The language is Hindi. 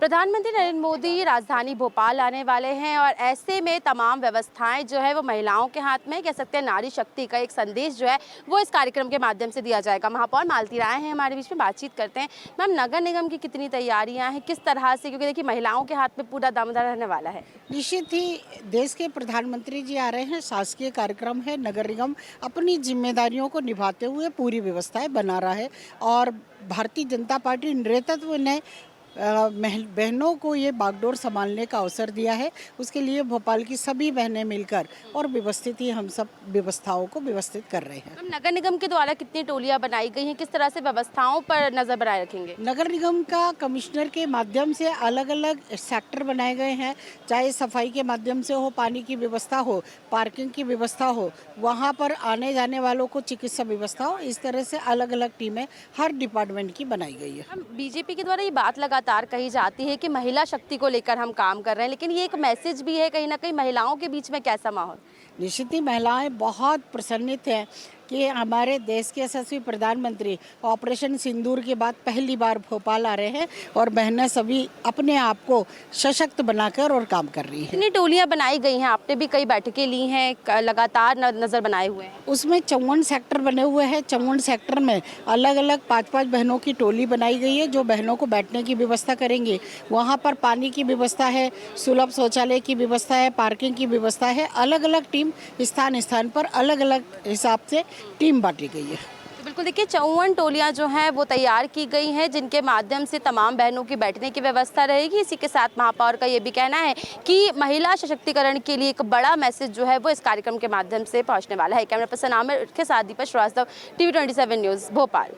प्रधानमंत्री नरेंद्र मोदी राजधानी भोपाल आने वाले हैं और ऐसे में तमाम व्यवस्थाएं जो है वो महिलाओं के हाथ में, कह सकते हैं नारी शक्ति का एक संदेश जो है वो इस कार्यक्रम के माध्यम से दिया जाएगा। महापौर मालती राय हैं हमारे बीच में, बातचीत करते हैं। मैम, नगर निगम की कितनी तैयारियां हैं, किस तरह से, क्योंकि देखिए महिलाओं के हाथ में पूरा दामदार रहने वाला है। निश्चित ही देश के प्रधानमंत्री जी आ रहे हैं, शासकीय कार्यक्रम है। नगर निगम अपनी जिम्मेदारियों को निभाते हुए पूरी व्यवस्थाएं बना रहा है और भारतीय जनता पार्टी नेतृत्व ने बहनों को ये बागडोर संभालने का अवसर दिया है। उसके लिए भोपाल की सभी बहनें मिलकर और व्यवस्थित ही हम सब व्यवस्थाओं को व्यवस्थित कर रहे हैं। नगर निगम के द्वारा कितनी टोलियां बनाई गई हैं, किस तरह से व्यवस्थाओं पर नजर बनाए रखेंगे? नगर निगम का कमिश्नर के माध्यम से अलग अलग सेक्टर बनाए गए हैं, चाहे सफाई के माध्यम से हो, पानी की व्यवस्था हो, पार्किंग की व्यवस्था हो, वहाँ पर आने जाने वालों को चिकित्सा व्यवस्था हो। इस तरह से अलग अलग टीमें हर डिपार्टमेंट की बनाई गई है। बीजेपी के द्वारा ये बात लगातार कही जाती है कि महिला शक्ति को लेकर हम काम कर रहे हैं, लेकिन ये एक मैसेज भी है कहीं ना कहीं महिलाओं के बीच में कैसा माहौल? निश्चित ही महिलाएं बहुत प्रसन्नित हैं कि हमारे देश के यशस्वी प्रधानमंत्री ऑपरेशन सिंदूर के बाद पहली बार भोपाल आ रहे हैं और बहनें सभी अपने आप को सशक्त बनाकर और काम कर रही हैं। इतनी टोलियां बनाई गई हैं, आपने भी कई बैठकें ली हैं, लगातार नजर बनाए हुए हैं। उसमें 54 सेक्टर बने हुए हैं। 54 सेक्टर में अलग अलग 5-5 बहनों की टोली बनाई गई है जो बहनों को बैठने की व्यवस्था करेंगे। वहाँ पर पानी की व्यवस्था है, सुलभ शौचालय की व्यवस्था है, पार्किंग की व्यवस्था है। अलग अलग टीम स्थान स्थान पर अलग अलग हिसाब से टीम बांटी गई है। तो बिल्कुल देखिए, 54 टोलियां जो हैं वो तैयार की गई हैं जिनके माध्यम से तमाम बहनों की बैठने की व्यवस्था रहेगी। इसी के साथ महापौर का ये भी कहना है कि महिला सशक्तिकरण के लिए एक बड़ा मैसेज जो है वो इस कार्यक्रम के माध्यम से पहुंचने वाला है। कैमरा पर्सन आमिर के साथ दीपक श्रीवास्तव, TV 27 न्यूज़, भोपाल।